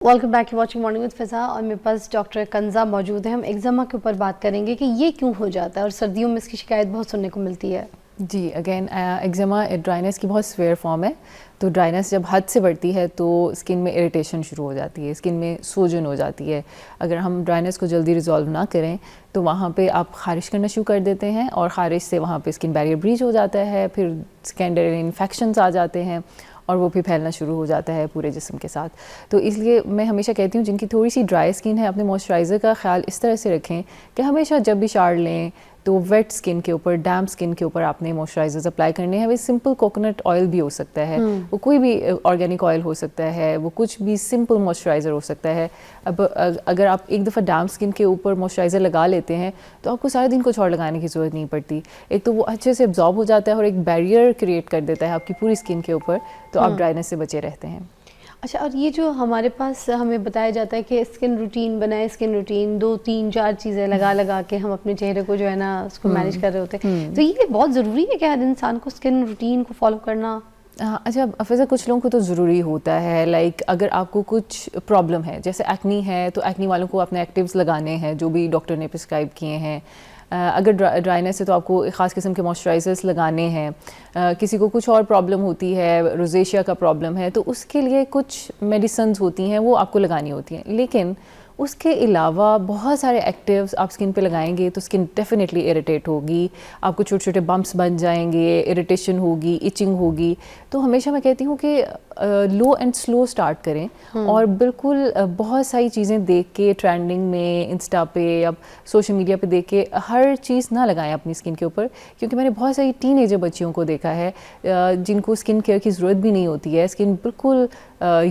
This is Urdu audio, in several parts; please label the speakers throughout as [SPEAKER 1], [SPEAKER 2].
[SPEAKER 1] Welcome back to watching morning with Fiza. اور میرے پاس ڈاکٹر کنزا موجود ہیں. ہم ایگزاما کے اوپر بات کریں گے کہ یہ کیوں ہو جاتا ہے اور سردیوں میں اس کی شکایت بہت سننے کو ملتی ہے.
[SPEAKER 2] جی اگین ایگزاما ڈرائنیس کی بہت سویئر فارم ہے. تو ڈرائنیس جب حد سے بڑھتی ہے تو اسکن میں اریٹیشن شروع ہو جاتی ہے, اسکن میں سوجن ہو جاتی ہے. اگر ہم ڈرائنیس کو جلدی ریزالو نہ کریں تو وہاں پہ آپ خارش کرنا شروع کر دیتے ہیں, اور خارش سے وہاں پہ اسکن بیریئر بریچ ہو جاتا ہے, پھر سیکنڈری انفیکشنز آ جاتے ہیں اور وہ پھر پھیلنا شروع ہو جاتا ہے پورے جسم کے ساتھ. تو اس لیے میں ہمیشہ کہتی ہوں جن کی تھوڑی سی ڈرائی اسکن ہے اپنے موئسچرائزر کا خیال اس طرح سے رکھیں کہ ہمیشہ جب بھی شاور لیں تو ویٹ اسکن کے اوپر, ڈیمپ اسکن کے اوپر آپ نے موئسچرائزرز اپلائی کرنے ہیں. وہ سمپل کوکونٹ آئل بھی ہو سکتا ہے, وہ کوئی بھی آرگینک آئل ہو سکتا ہے, وہ کچھ بھی سمپل موئسچرائزر ہو سکتا ہے. اب اگر آپ ایک دفعہ ڈیمپ اسکن کے اوپر موئسچرائزر لگا لیتے ہیں تو آپ کو سارے دن کچھ اور لگانے کی ضرورت نہیں پڑتی. ایک تو وہ اچھے سے ابزارب ہو جاتا ہے اور ایک بیریئر کریٹ کر دیتا ہے آپ کی پوری اسکن کے اوپر, تو آپ ڈرائنیس سے بچے رہتے ہیں.
[SPEAKER 1] اچھا, اور یہ جو ہمارے پاس ہمیں بتایا جاتا ہے کہ اسکن روٹین بنائے, اسکن روٹین 2 3 4 چیزیں لگا کے ہم اپنے چہرے کو جو ہے نا اس کو مینیج کر رہے ہوتے ہیں, تو یہ بہت ضروری ہے کہ ہر انسان کو اسکن روٹین کو فالو کرنا.
[SPEAKER 2] اچھا فضا, کچھ لوگوں کو تو ضروری ہوتا ہے. لائک اگر آپ کو کچھ پرابلم ہے, جیسے ایکنی ہے, تو ایکنی والوں کو اپنے ایکٹیوز لگانے ہیں جو بھی ڈاکٹر نے پرسکرائب کیے ہیں. اگر ڈرائنیس ہے تو آپ کو ایک خاص قسم کے موئسچرائزرس لگانے ہیں. کسی کو کچھ اور پرابلم ہوتی ہے, روزیشیا کا پرابلم ہے, تو اس کے لیے کچھ میڈیسنز ہوتی ہیں وہ آپ کو لگانی ہوتی ہیں. لیکن اس کے علاوہ بہت سارے ایکٹیوز آپ اسکن پہ لگائیں گے تو اسکن ڈیفینیٹلی اریٹیٹ ہوگی, آپ کو چھوٹے چھوٹے بمپس بن جائیں گے, اریٹیشن ہوگی, ایچنگ ہوگی. تو ہمیشہ میں کہتی ہوں کہ لو اینڈ سلو اسٹارٹ کریں, اور بالکل بہت ساری چیزیں دیکھ کے ٹرینڈنگ میں انسٹا پہ یا سوشل میڈیا پہ دیکھ کے ہر چیز نہ لگائیں اپنی اسکن کے اوپر. کیونکہ میں نے بہت ساری ٹین ایجر بچیوں کو دیکھا ہے جن کو اسکن کیئر کی ضرورت بھی نہیں ہوتی ہے, اسکن بالکل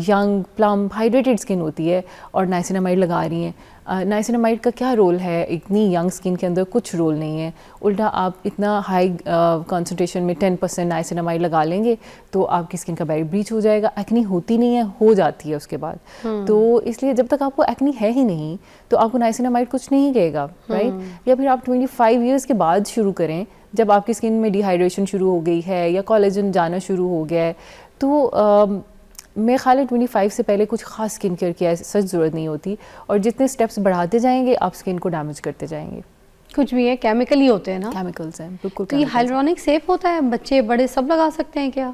[SPEAKER 2] ینگ پلم ہائیڈریٹڈ اسکن ہوتی ہے اور نائسینامائڈ لگا رہی ہیں. نائسینامائڈ کا کیا رول ہے اتنی ینگ اسکن کے اندر؟ کچھ رول نہیں ہے. الٹا آپ اتنا ہائی کنسنٹریشن میں 10% نائسینامائڈ لگا لیں گے تو آپ کی اسکن کا بیریئر بریچ ہو جائے گا. ایکنی ہوتی نہیں ہے, ہو جاتی ہے اس کے بعد. تو اس لیے جب تک آپ کو ایکنی ہے ہی نہیں تو آپ کو نائسینامائڈ کچھ نہیں کہے گا, رائٹ. یا پھر آپ 25 ایئرس کے بعد شروع کریں, جب آپ کی اسکن میں ڈی ہائیڈریشن شروع ہو گئی ہے یا کولیجن جانا شروع ہو گیا ہے. تو میرے خیال ہے 25 سے پہلے کچچھ خاص اسکن کیئر کی سچ ضرورت نہیں ہوتی, اور جتنے اسٹیپس بڑھاتے جائیں گے آپ اسکن کو ڈیمیج کرتے جائیں گے.
[SPEAKER 1] کچھ بھی ہے کیمیکل ہی ہوتے ہیں نا,
[SPEAKER 2] کیمیکلز ہیں بالکل.
[SPEAKER 1] تو یہ ہائلورونک سیف ہوتا ہے, بچے بڑے سب لگا سکتے ہیں کیا؟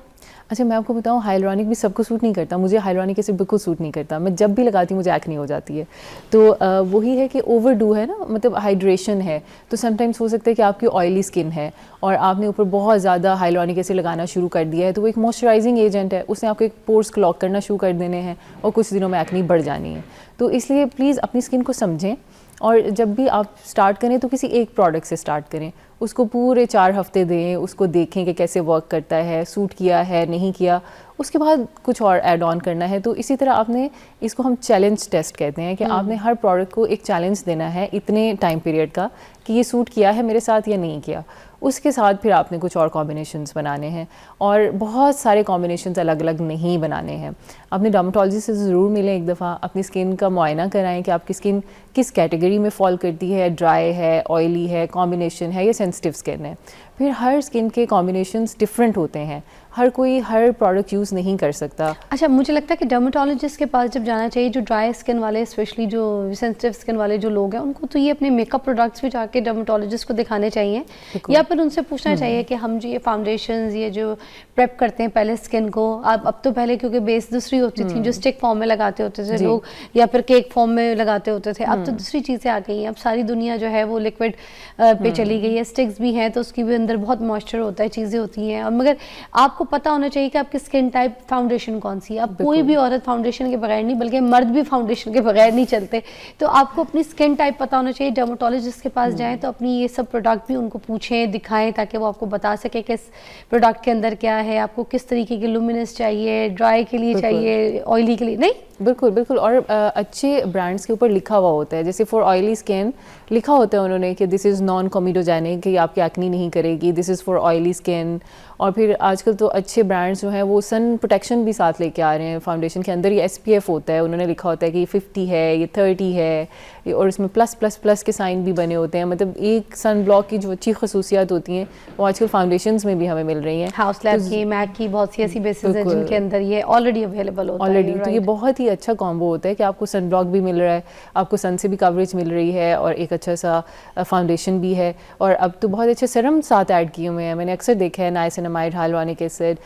[SPEAKER 2] اچھا میں آپ کو بتاؤں, ہائلورونک بھی سب کو سوٹ نہیں کرتا. مجھے ہائلورونک ایسے بالکل سوٹ نہیں کرتا. میں جب بھی لگاتی ہوں مجھے ایکنی ہو جاتی ہے. تو وہی ہے کہ اوور ڈو ہے نا, مطلب ہائیڈریشن ہے. تو سم ٹائمس ہو سکتا ہے کہ آپ کی آئلی اسکن ہے اور آپ نے اوپر بہت زیادہ ہائلورونک ایسے لگانا شروع کر دیا ہے, تو وہ ایک موئسچرائزنگ ایجنٹ ہے, اس نے آپ کے پورس کلاگ کرنا شروع کر دینے ہیں اور کچھ دنوں میں ایکنی بڑھ جانی ہے. تو اس لیے پلیز اپنی اسکن کو سمجھیں, اور جب بھی آپ اسٹارٹ کریں تو کسی ایک پروڈکٹ سے اسٹارٹ کریں. اس کو پورے 4 ہفتے دیں, اس کو دیکھیں کہ کیسے ورک کرتا ہے, سوٹ کیا ہے نہیں کیا, اس کے بعد کچھ اور ایڈ آن کرنا ہے. تو اسی طرح آپ نے اس کو ہم چیلنج ٹیسٹ کہتے ہیں کہ آپ نے ہر پروڈکٹ کو ایک چیلنج دینا ہے اتنے ٹائم پیریڈ کا کہ یہ سوٹ کیا ہے میرے ساتھ یا نہیں کیا. اس کے ساتھ پھر آپ نے کچھ اور کمبینیشنز بنانے ہیں, اور بہت سارے کمبینیشنز الگ الگ نہیں بنانے ہیں. اپنے ڈرماٹولوجسٹ سے ضرور ملیں ایک دفعہ, اپنی اسکن کا معائنہ کرائیں کہ آپ کی اسکن کس کیٹیگری میں فال کرتی ہے, ڈرائی ہے, آئلی ہے, کمبینیشن ہے یا سینسٹیو اسکن ہے. پھر ہر اسکن کے کمبینیشنز ڈفرینٹ ہوتے ہیں, ہر کوئی ہر پروڈکٹ یوز نہیں کر سکتا.
[SPEAKER 1] اچھا مجھے لگتا ہے کہ ڈرماٹولوجسٹ کے پاس جب جانا چاہیے, جو ڈرائی اسکن والے اسپیشلی جو سینسٹیو اسکن والے جو لوگ ہیں ان کو تو یہ اپنے میک اپ پروڈکٹس بھی جا کے ڈرماٹولوجسٹ کو دکھانے چاہیے, یا پھر ان سے پوچھنا چاہیے کہ ہم جو یہ فاؤنڈیشنز یہ جو پریپ کرتے ہیں پہلے اسکن کو, اب تو پہلے کیونکہ بیس دوسری ہوتی تھی جو اسٹک فارم میں لگاتے ہوتے تھے لوگ, یا پھر کیک فارم میں لگاتے ہوتے تھے. اب تو دوسری چیزیں آ گئی ہیں, اب ساری دنیا جو ہے وہ لکوڈ پہ چلی گئی ہے. اسٹکس بھی ہیں تو اس کی بھی اندر بہت موئسچر ہوتا ہے, چیزیں ہوتی ہیں. اور مگر آپ کو پتہ ہونا چاہیے کہ آپ کی اسکن ٹائپ فاؤنڈیشن کون سی ہے. اب کوئی بھی عورت فاؤنڈیشن کے بغیر نہیں, بلکہ مرد بھی فاؤنڈیشن کے بغیر نہیں چلتے. تو آپ کو اپنی اسکن ٹائپ پتہ ہونا چاہیے. ڈرماٹولوجسٹ کے پاس جائیں تو اپنی یہ سب پروڈکٹ بھی ان کو پوچھیں, دکھائیں, تاکہ وہ آپ کو بتا سکے کہ اس پروڈکٹ کے اندر کیا ہے, آپ کو کس طریقے کی لومینس چاہیے, ڈرائی کے لیے چاہیے, آئلی کے لیے نہیں.
[SPEAKER 2] بالکل بالکل. اور اچھے برانڈس کے اوپر لکھا ہوا ہوتا ہے, جیسے فار آئلی اسکن لکھا ہوتا ہے انہوں نے کہ دس از نان کومیڈوجینک, کہ آپ کی ایکنی نہیں کرے گی, دس از فار آئلی اسکن. اور پھر آج کل تو اچھے برانڈس جو ہیں وہ سن پروٹیکشن بھی ساتھ لے کے آ رہے ہیں. فاؤنڈیشن کے اندر یہ SPF ہوتا ہے, انہوں نے لکھا ہوتا ہے کہ یہ 50 ہے, یہ 30 ہے, اور اس میں +++ کے سائن بھی بنے ہوتے ہیں. مطلب ایک سن بلاک کی جو اچھی خصوصیات ہوتی ہیں وہ آج کل فاؤنڈیشنز میں بھی ہمیں مل رہی ہیں.
[SPEAKER 1] ہاؤس لیب کی, میک کی بہت سی ایسی بیسز ہیں جن کے اندر یہ آلریڈی اویلیبل ہوتا ہے
[SPEAKER 2] آلریڈی. تو یہ بہت ہی اچھا کامبو ہوتا ہے کہ آپ کو سن بلاک بھی مل رہا ہے, آپ کو سن سے بھی کوریج مل رہی ہے, اور ایک اچھا سا فاؤنڈیشن بھی ہے. اور اب تو بہت اچھے سیرم ساتھ ایڈ کیے ہوئے ہیں, میں نے اکثر دیکھا ہے نائسینامائڈ, ہائلورونک ایسڈ,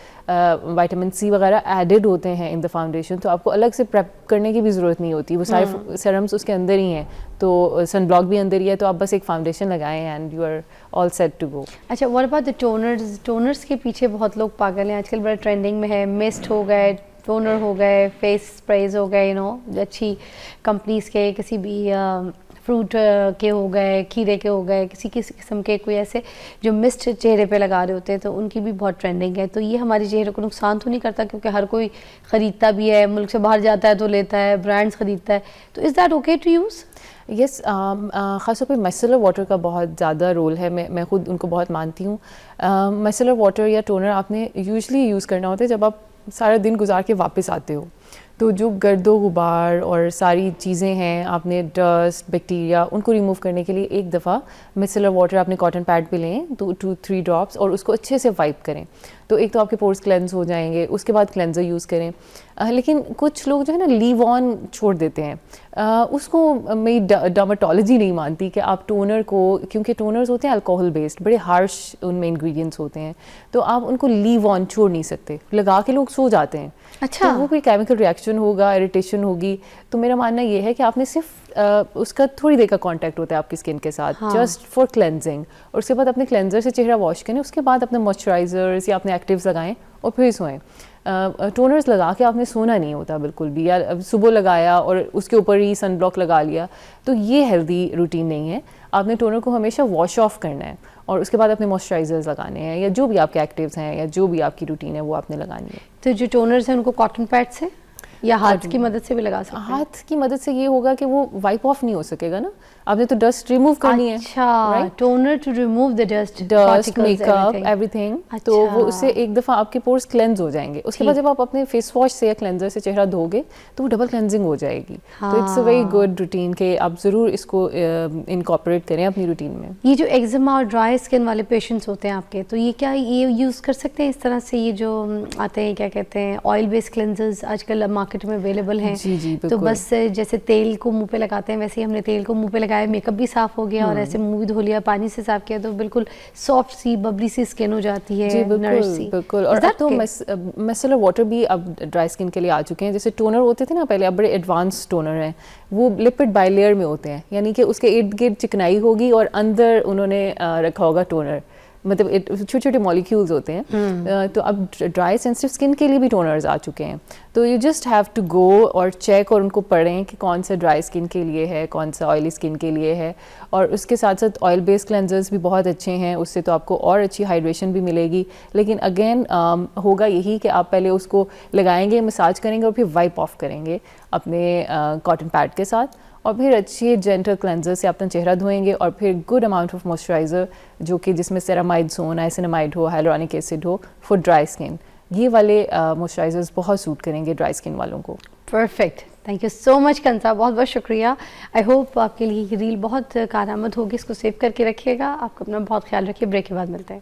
[SPEAKER 2] وائٹامن C وغیرہ ایڈڈ ہوتے ہیں ان دا فاؤنڈیشن. تو آپ کو الگ سے پریپ کرنے کی بھی ضرورت نہیں ہوتی, وہ سارے سیرمس اس کے اندر ہی ہیں. تو سن بلاک بھی اندر ہی ہے, تو آپ بس ایک فاؤنڈیشن لگائیں and you are all set to go.
[SPEAKER 1] اچھا, واٹ اباؤٹ دی ٹونرز؟ ٹونرز کے پیچھے بہت لوگ پاگل ہیں آج کل, بڑا ٹرینڈنگ میں ہے. مسٹ ہو گئے, ٹونر ہو گئے, فیس اسپریز ہو گئے, اچھی کمپنیز کے, کسی بھی فروٹ کے ہو گئے, کھیرے کے ہو گئے, کسی قسم کے کوئی ایسے جو مسٹ چہرے پہ لگا رہے ہوتے ہیں, تو ان کی بھی بہت ٹرینڈنگ ہے. تو یہ ہمارے چہرے کو نقصان تو نہیں کرتا؟ کیونکہ ہر کوئی خریدتا بھی ہے, ملک سے باہر جاتا ہے تو لیتا ہے, برانڈز خریدتا ہے, تو is that okay to use?
[SPEAKER 2] Yes, خاص طور پہ میسلر واٹر کا بہت زیادہ رول ہے. میں خود ان کو بہت مانتی ہوں. میسلر واٹر یا ٹونر آپ نے یوزلی یوز کرنا ہوتا ہے جب آپ سارا دن گزار کے واپس آتے ہو. تو جو گرد و غبار اور ساری چیزیں ہیں, آپ نے ڈسٹ, بیکٹیریا, ان کو ریموو کرنے کے لیے ایک دفعہ میسلر واٹر اپنے کاٹن پیڈ پہ لیں, 2-3 ڈراپس, اور اس کو اچھے سے وائپ کریں. تو ایک تو آپ کے پورس کلینز ہو جائیں گے, اس کے بعد کلینزر یوز کریں. لیکن کچھ لوگ جو ہے نا لیو آن چھوڑ دیتے ہیں, اس کو میری ڈرماٹولوجی نہیں مانتی کہ آپ ٹونر کو, کیونکہ ٹونرز ہوتے ہیں الکوہل بیسڈ, بڑے ہارش ان میں انگریڈینٹس ہوتے ہیں, تو آپ ان کو لیو آن چھوڑ نہیں سکتے. لگا کے لوگ سو جاتے ہیں.
[SPEAKER 1] اچھا,
[SPEAKER 2] وہ کوئی کیمیکل ریئیکشن ہوگا, اریٹیشن ہوگی. تو میرا ماننا یہ ہے کہ آپ نے صرف اس کا تھوڑی دیر کا کانٹیکٹ ہوتا ہے آپ کی اسکن کے ساتھ, جسٹ فار کلینزنگ, اور اس کے بعد اپنے کلینزر سے چہرہ واش کریں, اس کے بعد اپنے موئسچرائزرز یا اپنے ایکٹیوز لگائیں اور پھر سوئیں. ٹونرز لگا کے آپ نے سونا نہیں ہوتا بالکل بھی, یا صبح لگایا اور اس کے اوپر ہی سن بلاک لگا لیا, تو یہ ہیلدی روٹین نہیں ہے. آپ نے ٹونر کو ہمیشہ واش آف کرنا ہے, اور اس کے بعد اپنے موئسچرائزرز لگانے ہیں, یا جو بھی آپ کے ایکٹیوز ہیں, یا جو بھی آپ کی روٹین ہے وہ آپ نے لگانی ہے.
[SPEAKER 1] تو جو ٹونرز ہیں ان کو کاٹن پیڈ سے یا ہاتھ کی مدد سے بھی لگا سکتے ہیں؟
[SPEAKER 2] ہاتھ کی مدد سے یہ ہوگا کہ وہ وائپ آف نہیں ہو سکے گا نا, آپ نے تو ڈسٹ ریموو کرنی ہے.
[SPEAKER 1] اچھا, toner to remove the dust,
[SPEAKER 2] makeup, everything. تو وہ اس سے ایک دفعہ آپ کے پورس کلینز ہو جائیں گے. اس کے بعد جب آپ اپنے فیس واش سے یا کلینزر سے چہرہ دھو گے تو وہ ڈبل کلینزنگ ہو جائے گی. تو it's a very good routine کہ آپ ضرور اس کو انکارپوریٹ کریں اپنی روٹین میں.
[SPEAKER 1] یہ جو ایگزیما اور ڈرائی اسکن والے پیشنٹس ہوتے ہیں آپ کے, تو یہ کیا یہ یوز کر سکتے ہیں اس طرح سے؟ یہ جو آتے ہیں کیا کہتے ہیں آئل بیس کلینزرز آج کل مارکیٹ میں اویلیبل ہیں.
[SPEAKER 2] جی,
[SPEAKER 1] تو بس جیسے تیل کو منہ پہ لگاتے ہیں ویسے ہی ہم نے تیل کو منہ پہ لگایا, میک اپ بھی صاف ہو گیا, اور ایسے منہ بھی دھو لیا, پانی سے صاف کیا, تو بالکل سافٹ سی ببلی سی اسکن ہو جاتی ہے.
[SPEAKER 2] جی بالکل. اور اب تو میسلر واٹر بھی اب ڈرائی اسکن کے لیے آ چکے ہیں. جیسے ٹونر ہوتے تھے نا پہلے, اب بڑے ایڈوانس ٹونر ہیں, وہ لپڈ بائی لیئر میں ہوتے ہیں, یعنی کہ اس کے ارد گرد چکنائی ہوگی اور اندر انہوں نے رکھا ہوگا ٹونر, مطلب چھوٹے چھوٹے مالیکیولز ہوتے ہیں. تو اب ڈرائی سینسٹیو اسکن کے لیے بھی ٹونرز آ چکے ہیں. تو you just have to go اور چیک, اور ان کو پڑھیں کہ کون سا ڈرائی اسکن کے لیے ہے, کون سا آئلی اسکن کے لیے ہے. اور اس کے ساتھ ساتھ آئل بیس کلینزرز بھی بہت اچھے ہیں, اس سے تو آپ کو اور اچھی ہائیڈریشن بھی ملے گی. لیکن اگین ہوگا یہی کہ آپ پہلے اس کو لگائیں گے, مساج کریں گے, اور پھر وائپ آف کریں گے اپنے کاٹن پیڈ کے ساتھ, اور پھر اچھی جینٹل کلینزر سے اپنا چہرہ دھوئیں گے, اور پھر گڈ اماؤنٹ آف موئسچرائزر جو کہ جس میں سیرامائڈس ہو, نائسینامائڈ ہو, ہائلورونک ایسڈ ہو فار ڈرائی اسکن. یہ والے موئسچرائزرز بہت سوٹ کریں گے ڈرائی اسکن والوں کو.
[SPEAKER 1] پرفیکٹ, تھینک یو سو مچ کنسا, بہت بہت شکریہ. آئی ہوپ آپ کے لیے یہ ریل بہت کارآمد ہوگی, اس کو سیو کر کے رکھیے گا. آپ کو اپنا بہت خیال رکھیے. بریک کے بعد ملتے ہیں.